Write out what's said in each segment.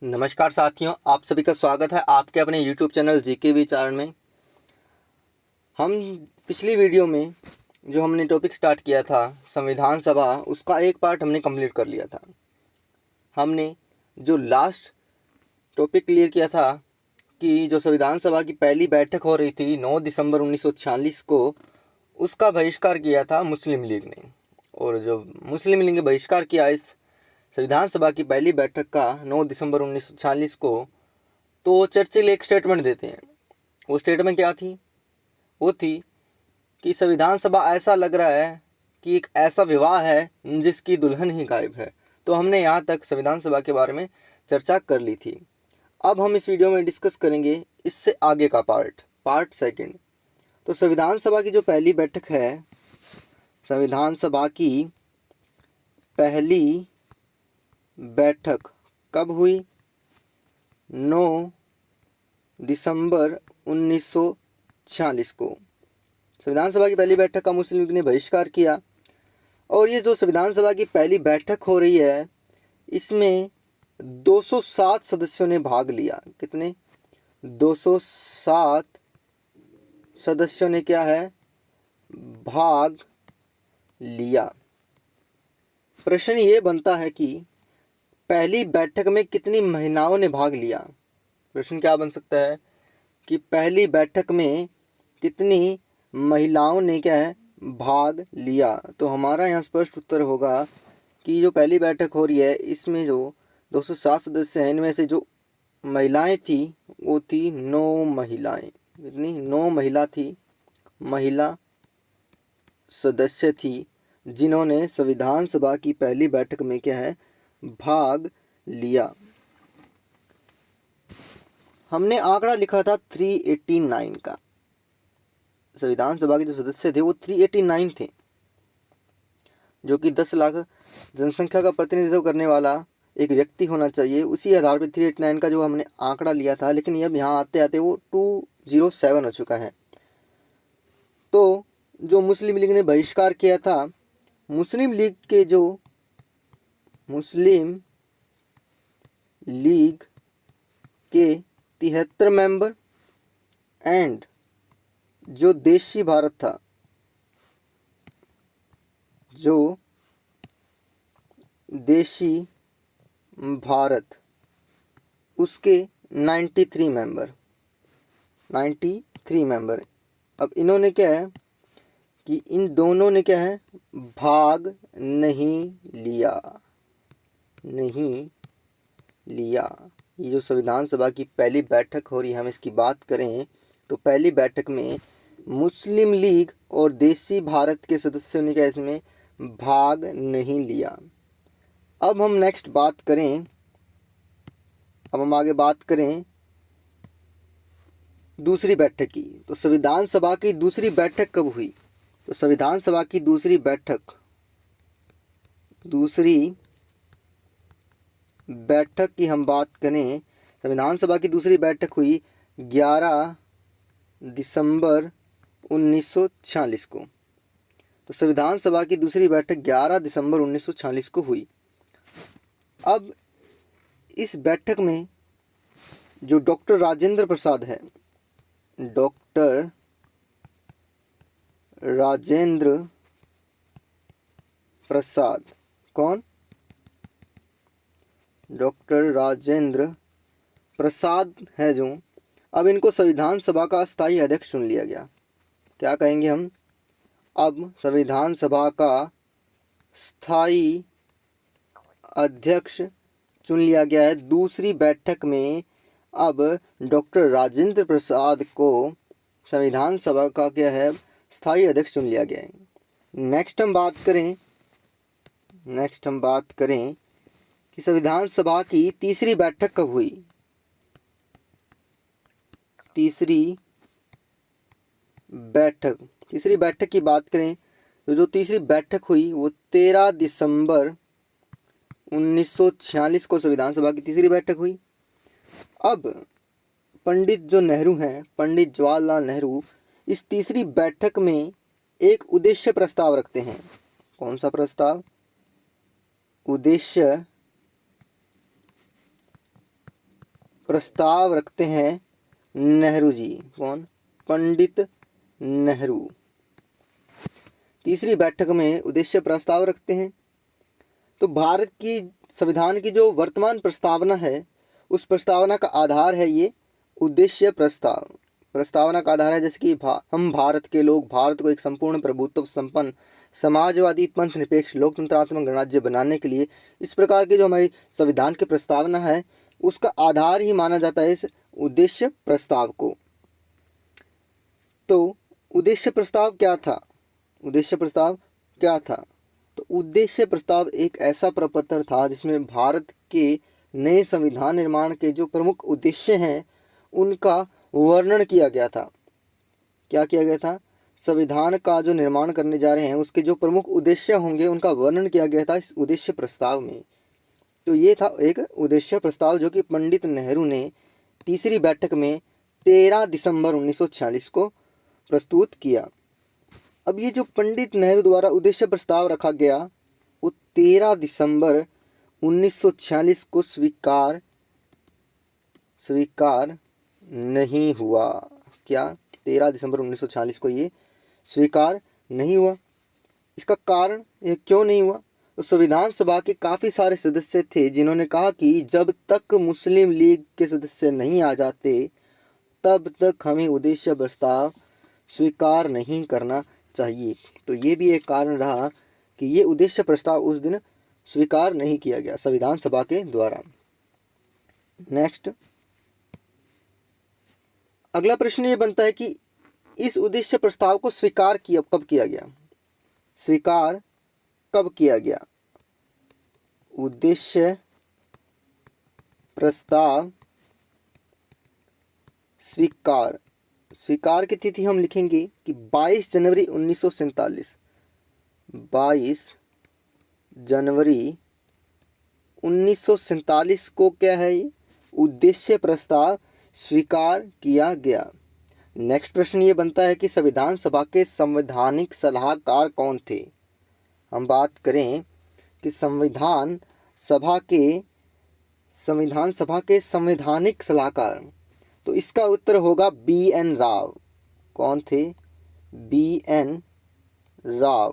नमस्कार साथियों, आप सभी का स्वागत है आपके अपने YouTube चैनल जीके विचार में। हम पिछली वीडियो में जो हमने टॉपिक स्टार्ट किया था संविधान सभा, उसका एक पार्ट हमने कंप्लीट कर लिया था। हमने जो लास्ट टॉपिक क्लियर किया था कि जो संविधान सभा की पहली बैठक हो रही थी 9 दिसंबर 1946 को, उसका बहिष्कार किया था मुस्लिम लीग ने। और जो मुस्लिम लीग ने बहिष्कार किया इस संविधान सभा की पहली बैठक का 9 दिसंबर 1946 को, तो चर्चिल एक स्टेटमेंट देते हैं। वो स्टेटमेंट क्या थी? वो थी कि संविधान सभा ऐसा लग रहा है कि एक ऐसा विवाह है जिसकी दुल्हन ही गायब है। तो हमने यहाँ तक संविधान सभा के बारे में चर्चा कर ली थी। अब हम इस वीडियो में डिस्कस करेंगे इससे आगे का पार्ट सेकंड। तो संविधान सभा की जो पहली बैठक है, संविधान सभा की पहली बैठक कब हुई? 9 दिसंबर 1946 को संविधान सभा की पहली बैठक का मुस्लिम लीग ने बहिष्कार किया। और ये जो संविधान सभा की पहली बैठक हो रही है, इसमें 207 सदस्यों ने भाग लिया। कितने? 207 सदस्यों ने क्या है? भाग लिया। प्रश्न ये बनता है कि पहली बैठक में कितनी महिलाओं ने भाग लिया? प्रश्न क्या बन सकता है कि पहली बैठक में कितनी महिलाओं ने क्या है? भाग लिया। तो हमारा यहाँ स्पष्ट उत्तर होगा कि जो पहली बैठक हो रही है, इसमें जो 207 सदस्य हैं, इनमें से जो महिलाएं थी वो थी 9 महिलाएं। कितनी? 9 महिला थी, महिला सदस्य थी, जिन्होंने संविधान सभा की पहली बैठक में क्या है? भाग लिया। हमने आंकड़ा लिखा था 389 का। संविधान सभा के जो सदस्य थे वो 389 थे, जो कि 10 लाख जनसंख्या का प्रतिनिधित्व करने वाला एक व्यक्ति होना चाहिए। उसी आधार पर 389 का जो हमने आंकड़ा लिया था, लेकिन अब यहाँ आते आते वो 207 हो चुका है। तो जो मुस्लिम लीग ने बहिष्कार किया था, मुस्लिम लीग के 73 मेंबर एंड जो देशी भारत था, जो देशी भारत, उसके 93 मेंबर। अब इन्होंने क्या है कि इन दोनों ने क्या है? भाग नहीं लिया। ये जो संविधान सभा की पहली बैठक हो रही है, हम इसकी बात करें तो पहली बैठक में मुस्लिम लीग और देशी भारत के सदस्यों ने क्या इसमें भाग नहीं लिया। अब हम आगे बात करें दूसरी बैठक की। तो संविधान सभा की दूसरी बैठक कब हुई? तो संविधान सभा की दूसरी बैठक की हम बात करें, संविधान सभा की दूसरी बैठक हुई 11 दिसंबर 1946 को। तो संविधान सभा की दूसरी बैठक 11 दिसंबर 1946 को हुई। अब इस बैठक में जो डॉक्टर राजेंद्र प्रसाद है, डॉक्टर राजेंद्र प्रसाद, कौन? डॉक्टर राजेंद्र प्रसाद है जो, अब इनको संविधान सभा का स्थायी अध्यक्ष चुन लिया गया। क्या कहेंगे हम? अब संविधान सभा का स्थायी अध्यक्ष चुन लिया गया है। दूसरी बैठक में अब डॉक्टर राजेंद्र प्रसाद को संविधान सभा का क्या है? स्थायी अध्यक्ष चुन लिया गया है। नेक्स्ट हम बात करें कि संविधान सभा की तीसरी बैठक कब हुई? तीसरी बैठक की बात करें तो जो तीसरी बैठक हुई वो 13 दिसंबर 1946 को संविधान सभा की तीसरी बैठक हुई। अब पंडित जो नेहरू हैं, पंडित जवाहरलाल नेहरू, इस तीसरी बैठक में एक उद्देश्य प्रस्ताव रखते हैं। कौन सा प्रस्ताव? उद्देश्य प्रस्ताव रखते हैं नेहरू जी। कौन? पंडित नेहरू। तीसरी बैठक में उद्देश्य प्रस्ताव रखते हैं। तो भारत की संविधान की जो वर्तमान प्रस्तावना है, उस प्रस्तावना का आधार है ये उद्देश्य प्रस्ताव। प्रस्तावना का आधार है जैसे कि हम भारत के लोग भारत को एक संपूर्ण प्रभुत्व संपन्न समाजवादी पंथ निरपेक्ष लोकतंत्रात्मक गणराज्य बनाने के लिए, इस प्रकार की जो हमारी संविधान की प्रस्तावना है उसका आधार ही माना जाता है इस उद्देश्य प्रस्ताव को। तो उद्देश्य प्रस्ताव क्या था? उद्देश्य प्रस्ताव क्या था? तो उद्देश्य प्रस्ताव एक ऐसा प्रपत्र था जिसमें भारत के नए संविधान निर्माण के जो प्रमुख उद्देश्य हैं उनका वर्णन किया गया था। क्या किया गया था? संविधान का जो निर्माण करने जा रहे हैं उसके जो प्रमुख उद्देश्य होंगे उनका वर्णन किया गया था इस उद्देश्य प्रस्ताव में। तो ये था एक उद्देश्य प्रस्ताव जो कि पंडित नेहरू ने तीसरी बैठक में 13 दिसंबर 1946 को प्रस्तुत किया। अब ये जो पंडित नेहरू द्वारा उद्देश्य प्रस्ताव रखा गया वो 13 दिसंबर 1946 को स्वीकार नहीं हुआ। क्या? 13 दिसंबर 1946 को ये स्वीकार नहीं हुआ। इसका कारण ये क्यों नहीं हुआ? तो संविधान सभा के काफ़ी सारे सदस्य थे जिन्होंने कहा कि जब तक मुस्लिम लीग के सदस्य नहीं आ जाते तब तक हमें उद्देश्य प्रस्ताव स्वीकार नहीं करना चाहिए। तो ये भी एक कारण रहा कि ये उद्देश्य प्रस्ताव उस दिन स्वीकार नहीं किया गया संविधान सभा के द्वारा। नेक्स्ट, अगला प्रश्न ये बनता है कि इस उद्देश्य प्रस्ताव को स्वीकार कब किया गया? स्वीकार कब किया गया? उद्देश्य प्रस्ताव स्वीकार की तिथि हम लिखेंगे कि 22 जनवरी 1947। 22 जनवरी 1947 को क्या है ये उद्देश्य प्रस्ताव स्वीकार किया गया। नेक्स्ट प्रश्न ये बनता है कि संविधान सभा के संवैधानिक सलाहकार कौन थे? हम बात करें कि संविधान सभा के संवैधानिक सलाहकार, तो इसका उत्तर होगा BN राव। कौन थे? BN राव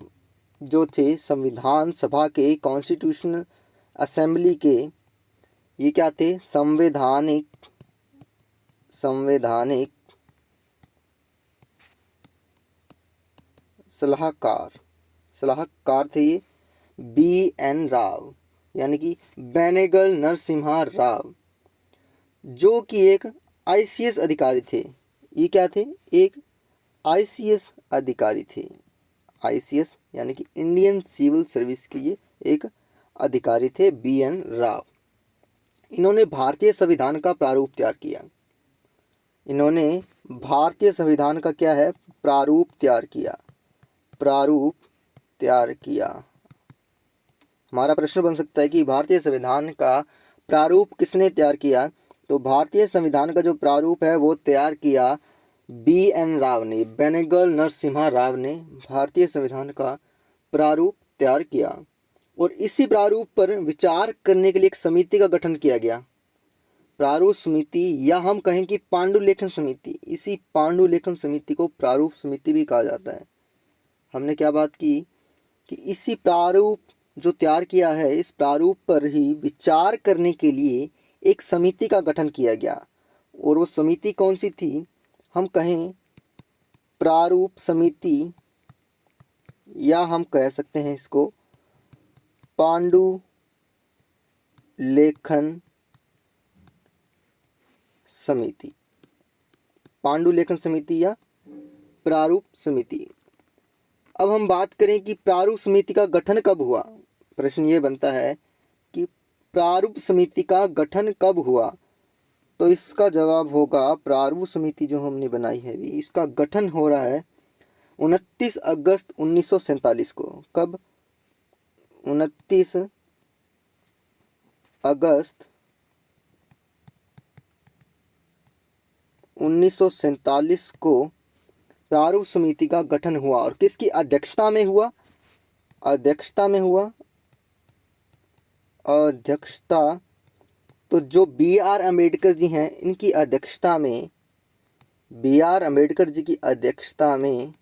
जो थे संविधान सभा के कॉन्स्टिट्यूशनल असेंबली के ये क्या थे? संवैधानिक सलाहकार थे ये BN राव, यानी कि बेनेगल नरसिम्हा राव, जो कि एक ICS अधिकारी थे। ये क्या थे? एक ICS अधिकारी थे। ICS यानी कि इंडियन सिविल सर्विस के ये एक अधिकारी थे BN राव। इन्होंने भारतीय संविधान का प्रारूप तैयार किया। इन्होंने भारतीय संविधान का क्या है? प्रारूप तैयार किया। हमारा प्रश्न बन सकता है कि भारतीय संविधान का प्रारूप किसने तैयार किया? तो भारतीय संविधान का जो प्रारूप है वो तैयार किया BN राव ने, बेनेगल नरसिम्हा राव ने भारतीय संविधान का प्रारूप तैयार किया। और इसी प्रारूप पर विचार करने के लिए एक समिति का गठन किया गया, प्रारूप समिति, या हम कहें कि पांडुलेखन समिति। इसी पांडुलेखन समिति को प्रारूप समिति भी कहा जाता है। हमने क्या बात की कि इसी प्रारूप जो तैयार किया है इस प्रारूप पर ही विचार करने के लिए एक समिति का गठन किया गया। और वो समिति कौन सी थी? हम कहें प्रारूप समिति, या हम कह सकते हैं इसको पांडुलेखन समिति। पांडुलेखन समिति या प्रारूप समिति। अब हम बात करें कि प्रारूप समिति का गठन कब हुआ। प्रश्न ये बनता है कि प्रारूप समिति का गठन कब हुआ? तो इसका जवाब होगा प्रारूप समिति जो हमने बनाई है इसका गठन हो रहा है 29 अगस्त 1947 को। कब? 29 अगस्त 1947 को प्रारूप समिति का गठन हुआ। और किसकी अध्यक्षता में हुआ? अध्यक्षता तो जो बी आर अम्बेडकर जी हैं, इनकी अध्यक्षता में, बी आर अम्बेडकर जी की अध्यक्षता में,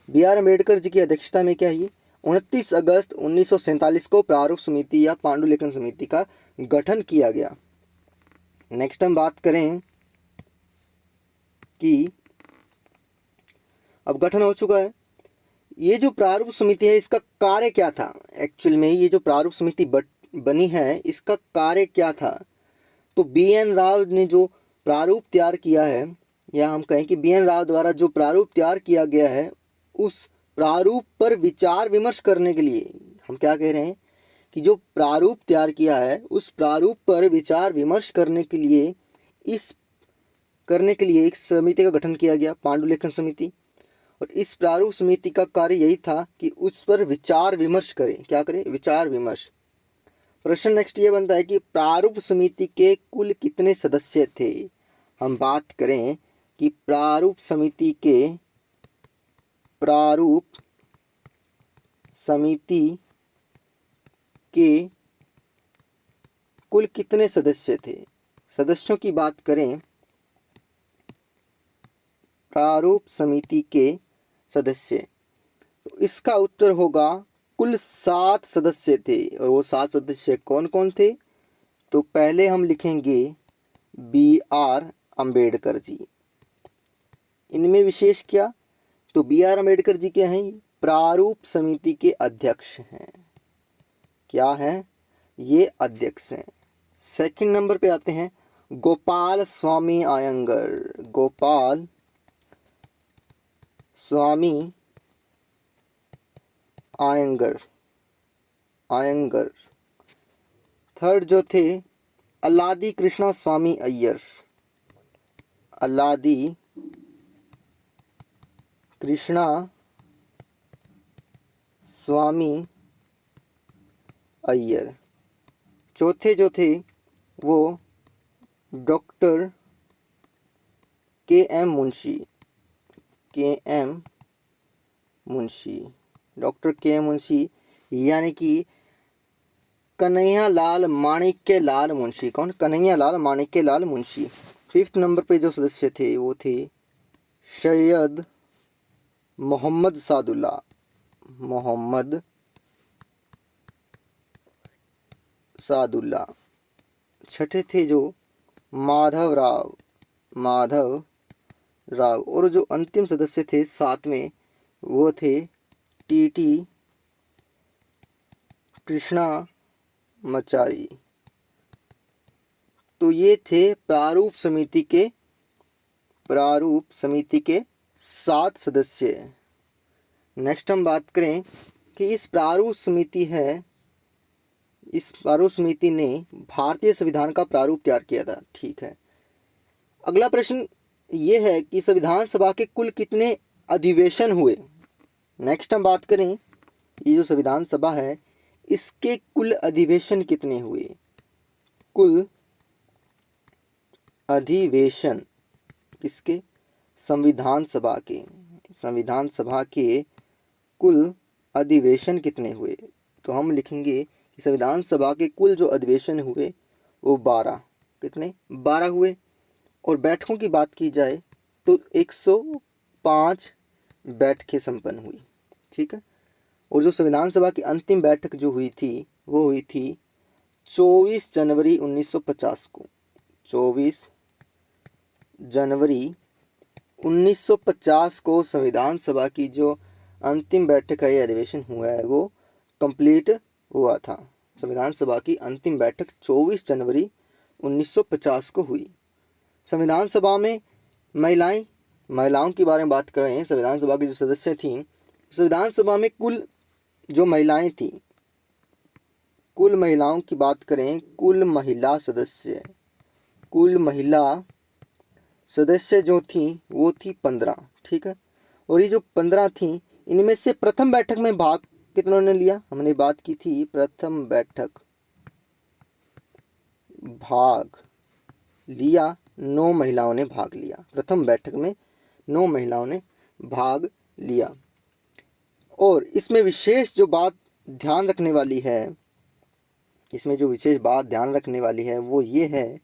बी आर अम्बेडकर जी की अध्यक्षता में क्या है, 29 अगस्त 1947 को प्रारूप समिति या पांडुलिखन समिति का गठन किया गया। नेक्स्ट हम बात करें कि अब गठन हो चुका है, ये जो प्रारूप समिति है इसका कार्य क्या था। एक्चुअल में ये जो प्रारूप समिति बनी है इसका कार्य क्या था। तो बी एन राव ने जो प्रारूप तैयार किया है, या हम कहें कि बी एन राव द्वारा जो प्रारूप तैयार किया गया है, उस प्रारूप पर विचार विमर्श करने के लिए, हम क्या कह रहे हैं कि जो प्रारूप तैयार किया है उस प्रारूप पर विचार विमर्श करने के लिए एक समिति का गठन किया गया, पांडुलिखन समिति। और इस प्रारूप समिति का कार्य यही था कि उस पर विचार विमर्श करें। क्या करें? विचार विमर्श। प्रश्न नेक्स्ट ये बनता है कि प्रारूप समिति के कुल कितने सदस्य थे। हम बात करें कि प्रारूप समिति के कुल कितने सदस्य थे। सदस्यों की बात करें, प्रारूप समिति के सदस्य, तो इसका उत्तर होगा कुल 7 सदस्य थे। और वो 7 सदस्य कौन कौन थे? तो पहले हम लिखेंगे बी आर अम्बेडकर जी। इनमें विशेष क्या? तो बी आर अम्बेडकर जी क्या हैं? प्रारूप समिति के अध्यक्ष हैं। क्या हैं? ये अध्यक्ष हैं। सेकंड नंबर पे आते हैं गोपाल स्वामी अयंगर। गोपाल स्वामी अयंगर। थर्ड जो थे अल्लादी कृष्णा स्वामी अय्यर। अल्लादी कृष्णा स्वामी अय्यर। चौथे जो थे वो डॉक्टर के एम मुंशी। डॉक्टर के एम मुंशी यानी कि कन्हैया लाल माणिक्य लाल मुंशी। कौन? कन्हैया लाल माणिक्य लाल मुंशी। फिफ्थ नंबर पे जो सदस्य थे वो थे सैयद मोहम्मद सादुल्ला। छठे थे जो माधव राव। और जो अंतिम सदस्य थे 7वें, वो थे टीटी कृष्णामाचारी। तो ये थे प्रारूप समिति के 7 सदस्य। नेक्स्ट हम बात करें कि इस प्रारूप समिति ने भारतीय संविधान का प्रारूप तैयार किया था। ठीक है। अगला प्रश्न ये है कि संविधान सभा के कुल कितने अधिवेशन हुए। नेक्स्ट हम बात करें ये जो संविधान सभा है इसके कुल अधिवेशन कितने हुए। कुल अधिवेशन किसके? संविधान सभा के कुल अधिवेशन कितने हुए। तो हम लिखेंगे कि संविधान सभा के कुल जो अधिवेशन हुए वो 12। कितने? 12 हुए। और बैठकों की बात की जाए तो 105 बैठकें संपन्न हुई। ठीक है। और जो संविधान सभा की अंतिम बैठक जो हुई थी वो हुई थी 24 जनवरी 1950 को। 24 जनवरी 1950 को संविधान सभा की जो अंतिम बैठक है, अधिवेशन हुआ है, वो कंप्लीट हुआ था। संविधान सभा की अंतिम बैठक 24 जनवरी 1950 को हुई। संविधान सभा में महिलाओं के बारे में बात कर रहे हैं। संविधान सभा की जो सदस्य थीं, संविधान सभा में कुल जो महिलाएं थीं, कुल महिलाओं की बात करें, कुल महिला सदस्य जो थीं वो थी 15। ठीक है। और ये जो 15 थीं, इनमें से प्रथम बैठक में भाग कितनों ने लिया? हमने बात की थी प्रथम बैठक भाग लिया, 9 महिलाओं ने भाग लिया। प्रथम बैठक में 9 महिलाओं ने भाग लिया। और इसमें विशेष जो बात ध्यान रखने वाली है इसमें जो विशेष बात ध्यान रखने वाली है वो ये है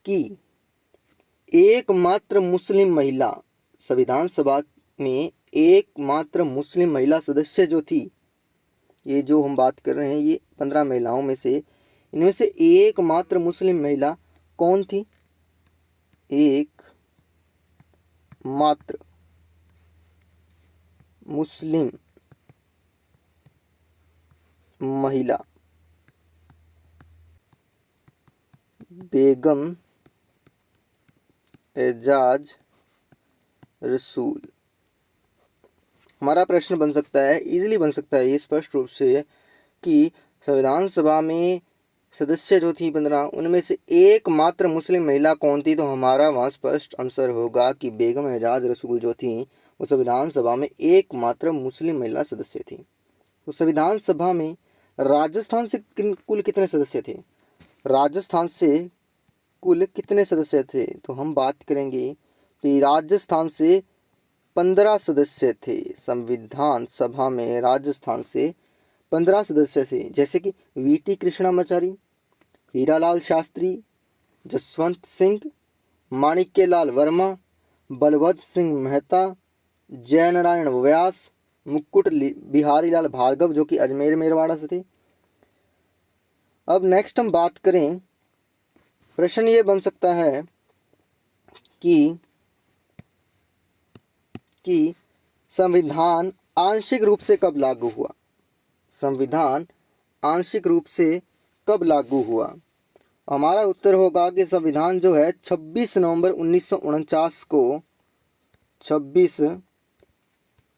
कि एकमात्र मुस्लिम महिला, संविधान सभा में एकमात्र मुस्लिम महिला सदस्य जो थी, ये जो हम बात कर रहे हैं ये 15 महिलाओं में से, इनमें से एकमात्र मुस्लिम महिला कौन थी? एक मात्र मुस्लिम महिला बेगम एजाज रसूल। हमारा प्रश्न बन सकता है, इजीली बन सकता है ये स्पष्ट रूप से, कि संविधान सभा में सदस्य जो थी 15, उनमें से एकमात्र मुस्लिम महिला कौन थी? तो हमारा वहाँ स्पष्ट आंसर होगा कि बेगम एजाज रसूल जो थी वो संविधान सभा में एकमात्र मुस्लिम महिला सदस्य थी। तो संविधान सभा में राजस्थान से कुल कितने सदस्य थे? राजस्थान से कुल कितने सदस्य थे? तो हम बात करेंगे कि राजस्थान से 15 सदस्य थे। संविधान सभा में राजस्थान से 15 सदस्य थे, जैसे कि वीटी कृष्णामाचारी, हीरालाल शास्त्री, जसवंत सिंह, माणिक्यलाल वर्मा, बलभद्र सिंह मेहता, जयनारायण व्यास, मुकुट बिहारी लाल भार्गव जो कि अजमेर मेरवाड़ा से थे। अब नेक्स्ट हम बात करें, प्रश्न ये बन सकता है कि संविधान आंशिक रूप से कब लागू हुआ? संविधान आंशिक रूप से कब लागू हुआ? हमारा उत्तर होगा कि संविधान जो है 26 नवंबर 1949 को, 26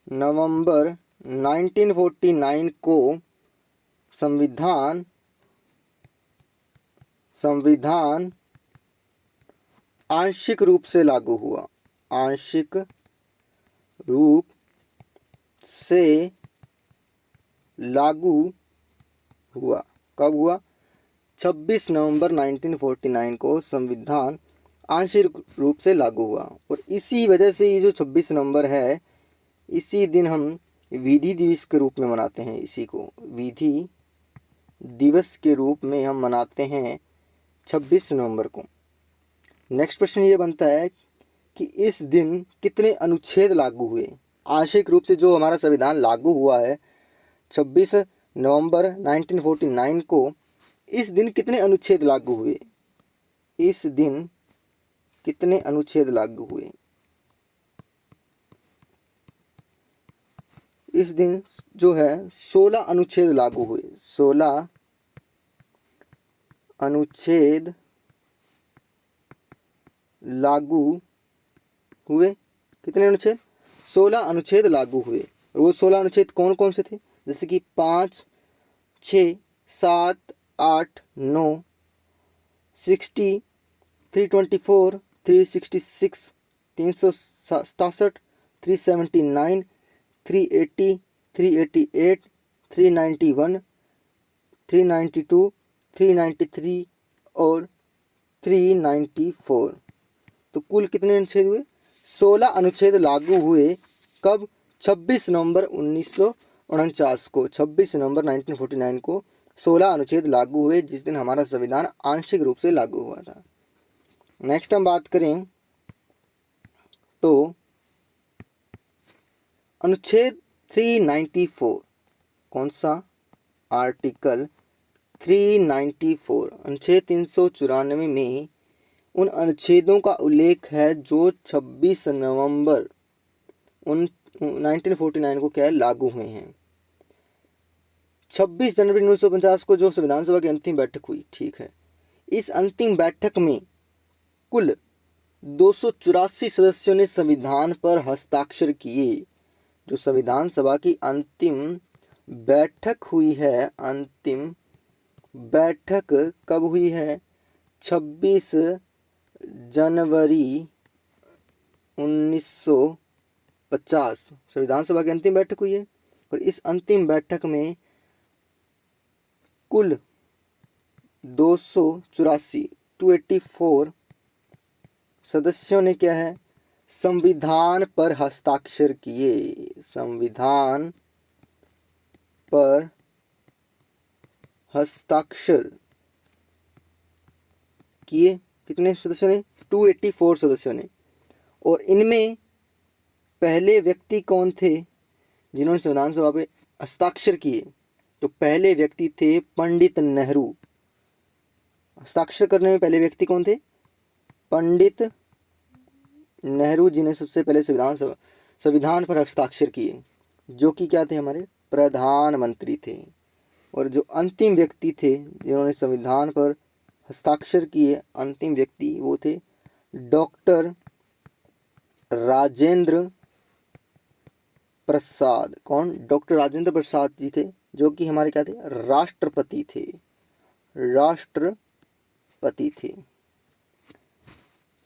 नवंबर 1949 को संविधान आंशिक रूप से लागू हुआ। आंशिक रूप से लागू हुआ। कब हुआ? 26 नवंबर 1949 को संविधान आंशिक रूप से लागू हुआ। और इसी वजह से ये जो 26 नवंबर है, इसी दिन हम विधि दिवस के रूप में मनाते हैं। इसी को विधि दिवस के रूप में हम मनाते हैं 26 नवंबर को। नेक्स्ट प्रश्न ये बनता है कि इस दिन कितने अनुच्छेद लागू हुए? आंशिक रूप से जो हमारा संविधान लागू हुआ है 26 नवंबर 1949 को, इस दिन कितने अनुच्छेद लागू हुए? इस दिन कितने अनुच्छेद लागू हुए? इस दिन जो है 16 अनुच्छेद लागू हुए। 16 अनुच्छेद लागू हुए। कितने अनुच्छेद? 16 अनुच्छेद लागू हुए। और वो 16 अनुच्छेद कौन कौन से थे? जैसे कि 5, 6, 7, 8, 9, 60, 324, 366, 367, 379, 380, 388, 391, 392, 393 और 394। तो कुल कितने अनुच्छेद हुए? 16 अनुच्छेद लागू हुए। कब? 26 नवंबर 1949 को। 26 नवंबर 1949 को 16 अनुच्छेद लागू हुए, जिस दिन हमारा संविधान आंशिक रूप से लागू हुआ था। नेक्स्ट हम बात करें तो अनुच्छेद 394, कौन सा? आर्टिकल 394, अनुच्छेद 394 में उन अनुच्छेदों का उल्लेख है जो 26 नवंबर 1949 को क्या है, लागू हुए हैं। 26 जनवरी 1950 को जो संविधान सभा की अंतिम बैठक हुई, ठीक है, इस अंतिम बैठक में कुल 284 सदस्यों ने संविधान पर हस्ताक्षर किए। जो संविधान सभा की अंतिम बैठक हुई है, अंतिम बैठक कब हुई है? 26 जनवरी 1950 संविधान सभा की अंतिम बैठक हुई है। और इस अंतिम बैठक में कुल 284 सदस्यों ने क्या है, संविधान पर हस्ताक्षर किए। संविधान पर हस्ताक्षर किए। कितने सदस्यों ने? 284 सदस्यों ने। और इनमें पहले व्यक्ति कौन थे जिन्होंने संविधान सभा पे हस्ताक्षर किए? तो पहले व्यक्ति थे पंडित नेहरू। हस्ताक्षर करने में पहले व्यक्ति कौन थे? पंडित नेहरू जी ने सबसे पहले संविधान पर हस्ताक्षर किए, जो कि क्या थे? हमारे प्रधानमंत्री थे। और जो अंतिम व्यक्ति थे जिन्होंने संविधान पर हस्ताक्षर किए, अंतिम व्यक्ति वो थे डॉक्टर राजेंद्र प्रसाद। कौन? डॉक्टर राजेंद्र प्रसाद जी थे, जो कि हमारे क्या थे? राष्ट्रपति थे। राष्ट्रपति थे।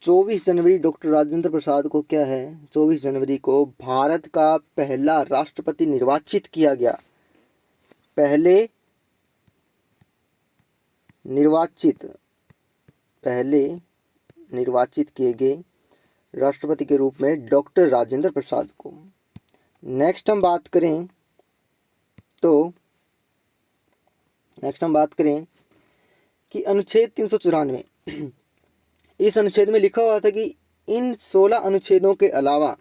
24 जनवरी डॉक्टर राजेंद्र प्रसाद को क्या है? 24 जनवरी को भारत का पहला राष्ट्रपति निर्वाचित किया गया। पहले निर्वाचित किए गए राष्ट्रपति के रूप में डॉक्टर राजेंद्र प्रसाद को। नेक्स्ट हम बात करें कि अनुच्छेद 394 इस अनुच्छेद में लिखा हुआ था कि इन 16 अनुच्छेदों के अलावा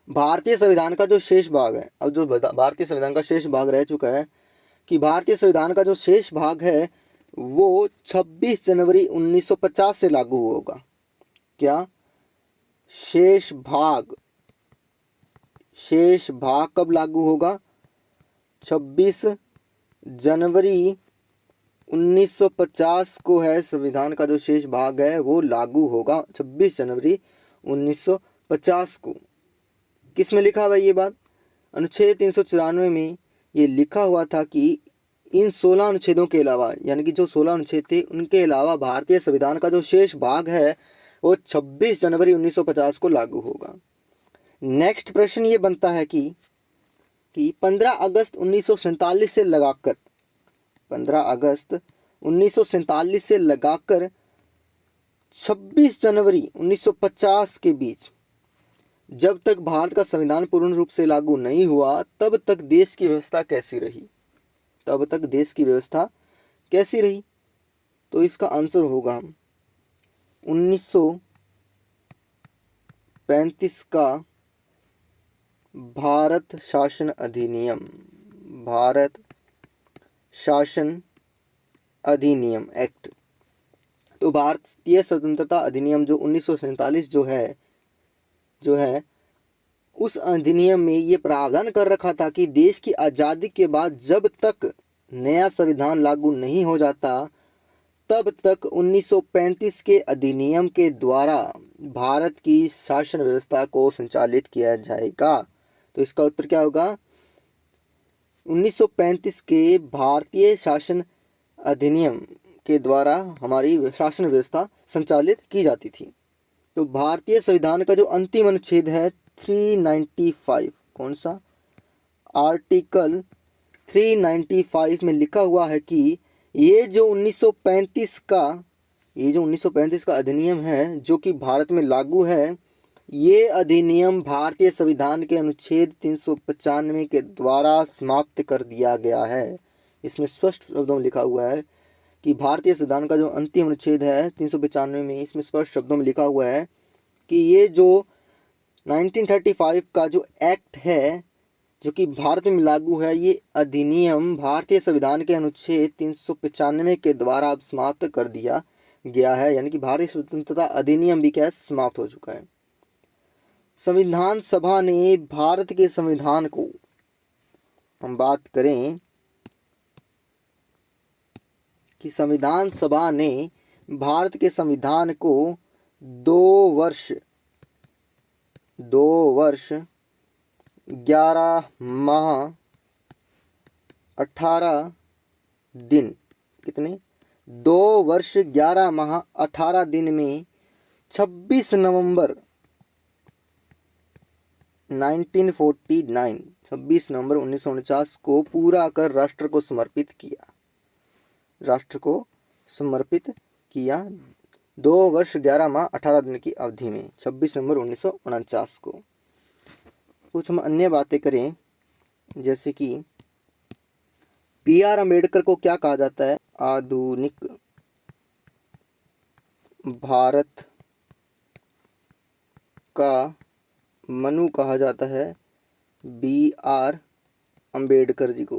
भारतीय संविधान का जो शेष भाग है, अब जो भारतीय संविधान का शेष भाग रह चुका है, कि भारतीय संविधान का जो शेष भाग है वो 26 जनवरी 1950 से लागू होगा। क्या? शेष भाग कब लागू होगा? 26 जनवरी 1950 को है संविधान का जो शेष भाग है वो लागू होगा 26 जनवरी 1950 को। किस में लिखा हुआ ये बात? अनुच्छेद 394 में ये लिखा हुआ था कि इन 16 अनुच्छेदों के अलावा, यानी कि जो 16 अनुच्छेद थे उनके अलावा भारतीय संविधान का जो शेष भाग है वो 26 जनवरी 1950 को लागू होगा। नेक्स्ट प्रश्न ये बनता है कि 15 अगस्त 1947 से लगाकर 26 जनवरी 1950 के बीच जब तक भारत का संविधान पूर्ण रूप से लागू नहीं हुआ तब तक देश की व्यवस्था कैसी रही? तो इसका आंसर होगा 1935 का भारत शासन अधिनियम एक्ट। तो भारतीय स्वतंत्रता अधिनियम जो 1947 जो है उस अधिनियम में ये प्रावधान कर रखा था कि देश की आज़ादी के बाद जब तक नया संविधान लागू नहीं हो जाता तब तक 1935 के अधिनियम के द्वारा भारत की शासन व्यवस्था को संचालित किया जाएगा। तो इसका उत्तर क्या होगा? 1935 के भारतीय शासन अधिनियम के द्वारा हमारी शासन व्यवस्था संचालित की जाती थी। तो भारतीय संविधान का जो अंतिम अनुच्छेद है 395, कौन सा? आर्टिकल 395 में लिखा हुआ है कि ये जो 1935 का अधिनियम है जो कि भारत में लागू है, ये अधिनियम भारतीय संविधान के अनुच्छेद 395 के द्वारा समाप्त कर दिया गया है। इसमें स्पष्ट शब्दों में लिखा हुआ है कि भारतीय संविधान का जो अंतिम अनुच्छेद है 395 में, इसमें स्पष्ट शब्दों में लिखा हुआ है कि ये जो 1935 का जो एक्ट है जो कि भारत में लागू है, ये अधिनियम भारतीय संविधान के अनुच्छेद 395 के द्वारा अब समाप्त कर दिया गया है। यानी कि भारतीय स्वतंत्रता अधिनियम भी क्या है? समाप्त हो चुका है। संविधान सभा ने भारत के संविधान को, हम बात करें कि संविधान सभा ने भारत के संविधान को 2 वर्ष 11 माह 18 दिन, कितने? 2 वर्ष 11 माह 18 दिन में 26 नवंबर 1949 को पूरा कर राष्ट्र को समर्पित किया। 2 वर्ष 11 माह 18 दिन की अवधि में 26 नवंबर 1949 को। कुछ हम अन्य बातें करें, जैसे कि B.R. अम्बेडकर को क्या कहा जाता है? आधुनिक भारत का मनु कहा जाता है B.R. अम्बेडकर जी को।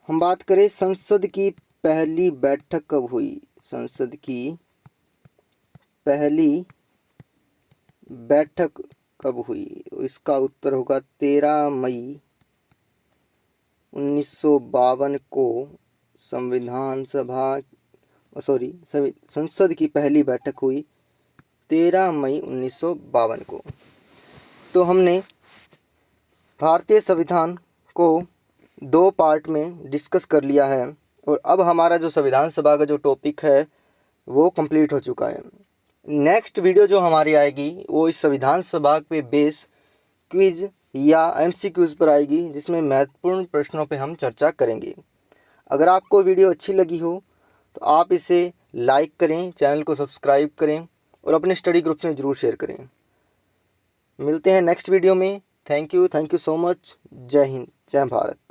हम बात करें संसद की पहली बैठक कब हुई? संसद की पहली बैठक कब हुई? इसका उत्तर होगा 13 मई 1952 को संसद की पहली बैठक हुई 13 मई 1952 को। तो हमने भारतीय संविधान को 2 पार्ट में डिस्कस कर लिया है और अब हमारा जो संविधान सभा का जो टॉपिक है वो कंप्लीट हो चुका है। नेक्स्ट वीडियो जो हमारी आएगी वो इस संविधान सभा पे बेस क्विज या MCQs पर आएगी, जिसमें महत्वपूर्ण प्रश्नों पे हम चर्चा करेंगे। अगर आपको वीडियो अच्छी लगी हो तो आप इसे लाइक करें, चैनल को सब्सक्राइब करें और अपने स्टडी ग्रुप्स में ज़रूर शेयर करें। मिलते हैं नेक्स्ट वीडियो में। Thank you so much. जय हिंद, जय भारत।